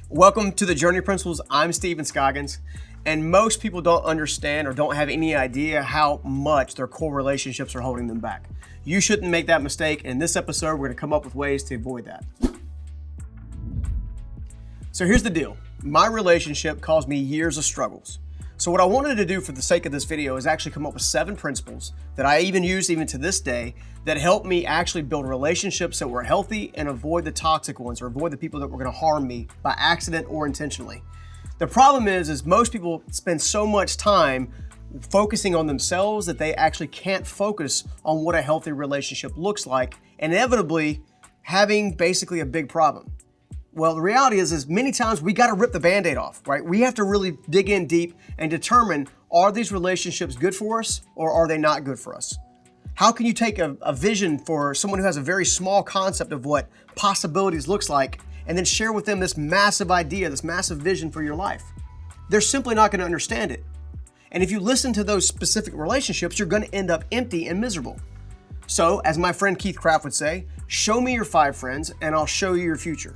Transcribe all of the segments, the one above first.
Welcome to the Journey Principles. I'm Steven Scoggins, and most people don't understand or don't have any idea how much their core relationships are holding them back. You shouldn't make that mistake. In this episode, we're going to come up with ways to avoid that. So here's the deal. My relationship caused me years of struggles. So what I wanted to do for the sake of this video is actually come up with 7 principles that I even use even to this day that help me actually build relationships that were healthy and avoid the toxic ones or avoid the people that were going to harm me by accident or intentionally. The problem is most people spend so much time focusing on themselves that they actually can't focus on what a healthy relationship looks like, inevitably having basically a big problem. Well, the reality is many times we got to rip the Band-Aid off, right? We have to really dig in deep and determine, are these relationships good for us or are they not good for us? How can you take a vision for someone who has a very small concept of what possibilities looks like and then share with them this massive idea, this massive vision for your life? They're simply not going to understand it. And if you listen to those specific relationships, you're going to end up empty and miserable. So, as my friend Keith Craft would say, show me your 5 friends and I'll show you your future.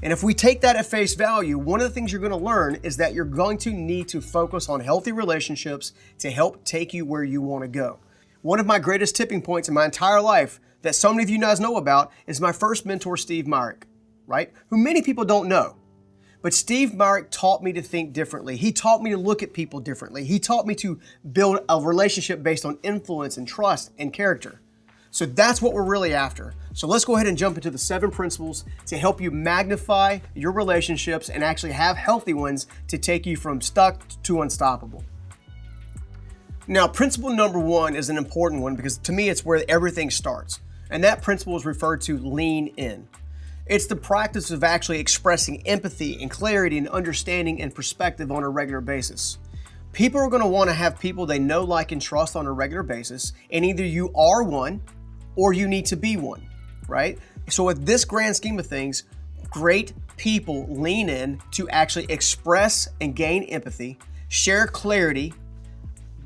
And if we take that at face value, one of the things you're going to learn is that you're going to need to focus on healthy relationships to help take you where you want to go. One of my greatest tipping points in my entire life that so many of you guys know about is my first mentor, Steve Myrick, right? Who many people don't know. But Steve Myrick taught me to think differently. He taught me to look at people differently. He taught me to build a relationship based on influence and trust and character. So that's what we're really after. So let's go ahead and jump into the 7 principles to help you magnify your relationships and actually have healthy ones to take you from stuck to unstoppable. Now, principle number 1 is an important one because to me, it's where everything starts. And that principle is referred to lean in. It's the practice of actually expressing empathy and clarity and understanding and perspective on a regular basis. People are going to want to have people they know, like, and trust on a regular basis, and either you are one or you need to be one, right? So with this grand scheme of things, great people lean in to actually express and gain empathy, share clarity,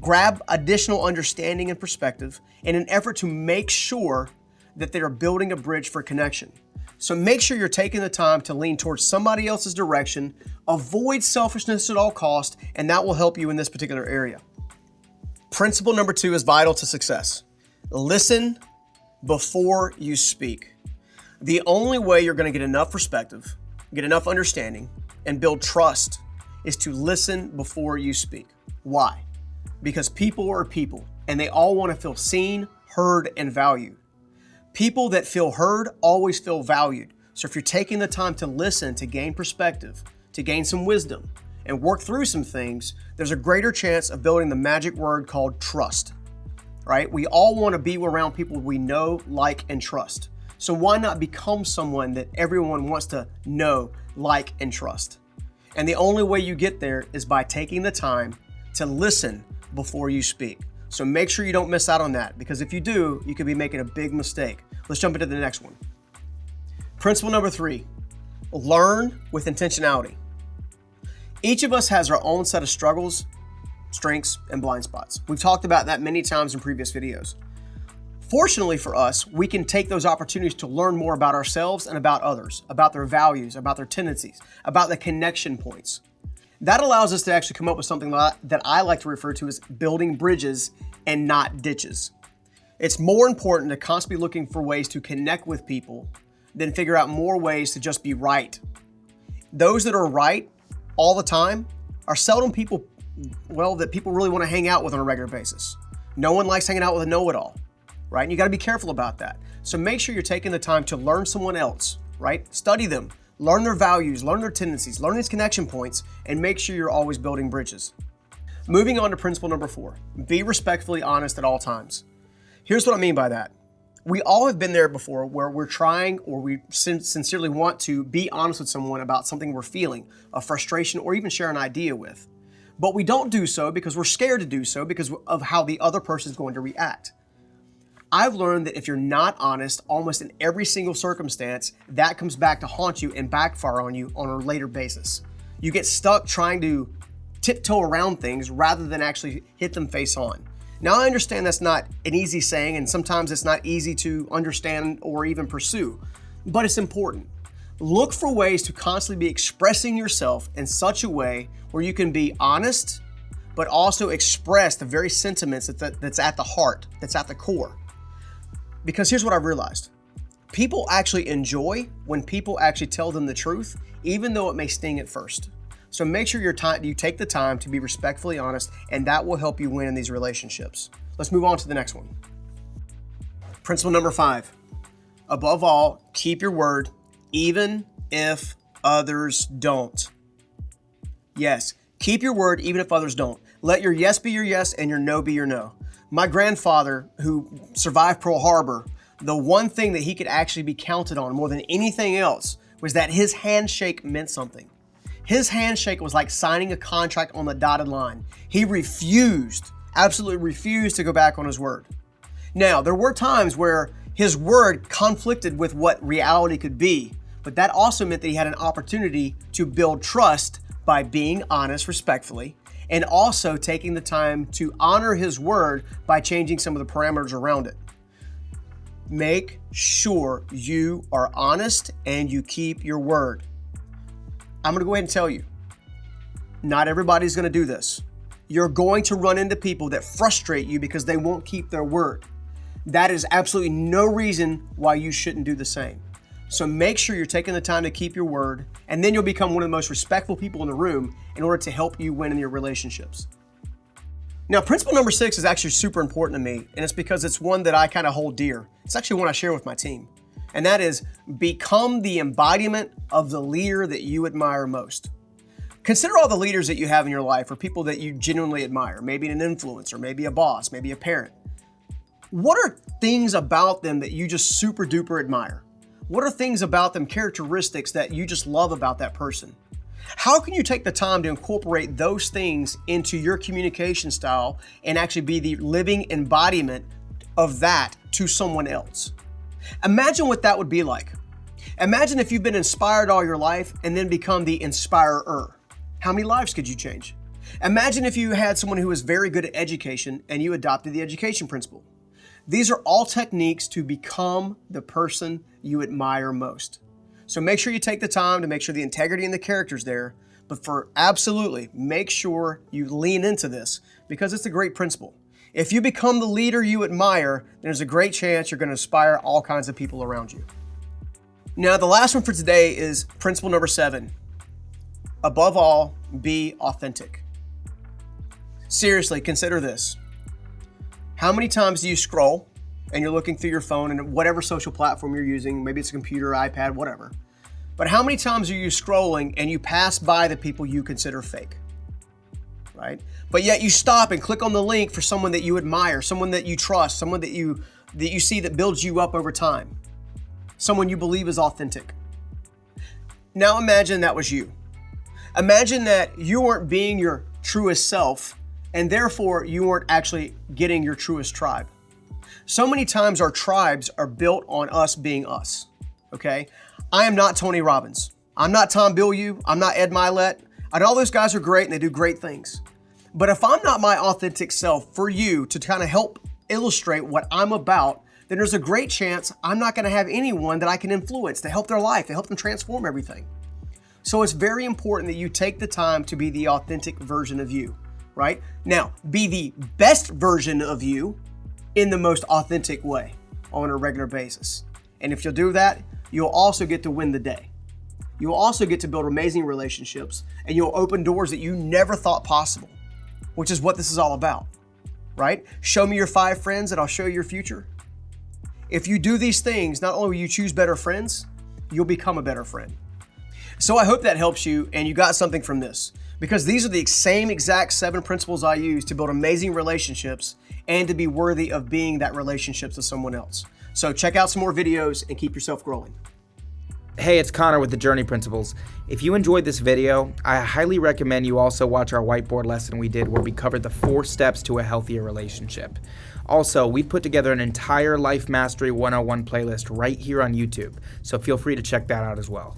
grab additional understanding and perspective in an effort to make sure that they are building a bridge for connection. So make sure you're taking the time to lean towards somebody else's direction, avoid selfishness at all costs, and that will help you in this particular area. Principle number 2 is vital to success. Listen before you speak. The only way you're going to get enough perspective, get enough understanding, and build trust is to listen before you speak. Why? Because people are people, and they all want to feel seen, heard, and valued. People that feel heard always feel valued. So if you're taking the time to listen, to gain perspective, to gain some wisdom, and work through some things, there's a greater chance of building the magic word called trust, right? We all want to be around people we know, like, and trust. So why not become someone that everyone wants to know, like, and trust? And the only way you get there is by taking the time to listen before you speak. So make sure you don't miss out on that, because if you do, you could be making a big mistake. Let's jump into the next one. Principle number 3, learn with intentionality. Each of us has our own set of struggles, strengths, and blind spots. We've talked about that many times in previous videos. Fortunately for us, we can take those opportunities to learn more about ourselves and about others, about their values, about their tendencies, about the connection points. That allows us to actually come up with something that I like to refer to as building bridges and not ditches. It's more important to constantly looking for ways to connect with people than figure out more ways to just be right. Those that are right all the time are seldom people, that people really want to hang out with on a regular basis. No one likes hanging out with a know-it-all, right? And you got to be careful about that. So make sure you're taking the time to learn someone else, right? Study them. Learn their values, learn their tendencies, learn these connection points, and make sure you're always building bridges. Moving on to principle number 4, be respectfully honest at all times. Here's what I mean by that. We all have been there before where we're trying or we sincerely want to be honest with someone about something we're feeling, a frustration, or even share an idea with. But we don't do so because we're scared to do so because of how the other person is going to react. I've learned that if you're not honest, almost in every single circumstance, that comes back to haunt you and backfire on you on a later basis. You get stuck trying to tiptoe around things rather than actually hit them face on. Now, I understand that's not an easy saying, and sometimes it's not easy to understand or even pursue, but it's important. Look for ways to constantly be expressing yourself in such a way where you can be honest, but also express the very sentiments that's at the heart, that's at the core. Because here's what I've realized. People actually enjoy when people actually tell them the truth, even though it may sting at first. So make sure you take the time to be respectfully honest, and that will help you win in these relationships. Let's move on to the next one. Principle number 5. Above all, keep your word, even if others don't. Yes, keep your word even if others don't. Let your yes be your yes and your no be your no. My grandfather, who survived Pearl Harbor, the one thing that he could actually be counted on more than anything else was that his handshake meant something. His handshake was like signing a contract on the dotted line. He absolutely refused to go back on his word. Now, there were times where his word conflicted with what reality could be, but that also meant that he had an opportunity to build trust by being honest respectfully, and also taking the time to honor his word by changing some of the parameters around it. Make sure you are honest and you keep your word. I'm going to go ahead and tell you, not everybody's going to do this. You're going to run into people that frustrate you because they won't keep their word. That is absolutely no reason why you shouldn't do the same. So make sure you're taking the time to keep your word, and then you'll become one of the most respectful people in the room in order to help you win in your relationships. Now, principle number 6 is actually super important to me, and it's because it's one that I kind of hold dear. It's actually one I share with my team, and that is become the embodiment of the leader that you admire most. Consider all the leaders that you have in your life or people that you genuinely admire, maybe an influencer, maybe a boss, maybe a parent. What are things about them that you just super duper admire? What are things about them, characteristics that you just love about that person? How can you take the time to incorporate those things into your communication style and actually be the living embodiment of that to someone else? Imagine what that would be like. Imagine if you've been inspired all your life and then become the inspirer. How many lives could you change? Imagine if you had someone who was very good at education and you adopted the education principle. These are all techniques to become the person you admire most. So make sure you take the time to make sure the integrity and the character's there, but for absolutely make sure you lean into this because it's a great principle. If you become the leader you admire, there's a great chance you're going to inspire all kinds of people around you. Now, the last one for today is principle number 7. Above all, be authentic. Seriously, consider this. How many times do you scroll and you're looking through your phone and whatever social platform you're using, maybe it's a computer, iPad, whatever. But how many times are you scrolling and you pass by the people you consider fake, right? But yet you stop and click on the link for someone that you admire, someone that you trust, someone that you see that builds you up over time, someone you believe is authentic. Now imagine that was you. Imagine that you weren't being your truest self, and therefore you weren't actually getting your truest tribe. So many times our tribes are built on us being us, okay? I am not Tony Robbins. I'm not Tom Bilyeu. I'm not Ed Milet. And all those guys are great and they do great things. But if I'm not my authentic self for you to kind of help illustrate what I'm about, then there's a great chance I'm not going to have anyone that I can influence to help their life, to help them transform everything. So it's very important that you take the time to be the authentic version of you, right? Now, be the best version of you in the most authentic way on a regular basis. And if you'll do that, you'll also get to win the day. You'll also get to build amazing relationships, and you'll open doors that you never thought possible, which is what this is all about, right? Show me your 5 friends and I'll show you your future. If you do these things, not only will you choose better friends, you'll become a better friend. So I hope that helps you and you got something from this, because these are the same exact 7 principles I use to build amazing relationships and to be worthy of being that relationship to someone else. So check out some more videos and keep yourself growing. Hey, it's Connor with the Journey Principles. If you enjoyed this video, I highly recommend you also watch our whiteboard lesson we did where we covered the 4 steps to a healthier relationship. Also, we put together an entire Life Mastery 101 playlist right here on YouTube, so feel free to check that out as well.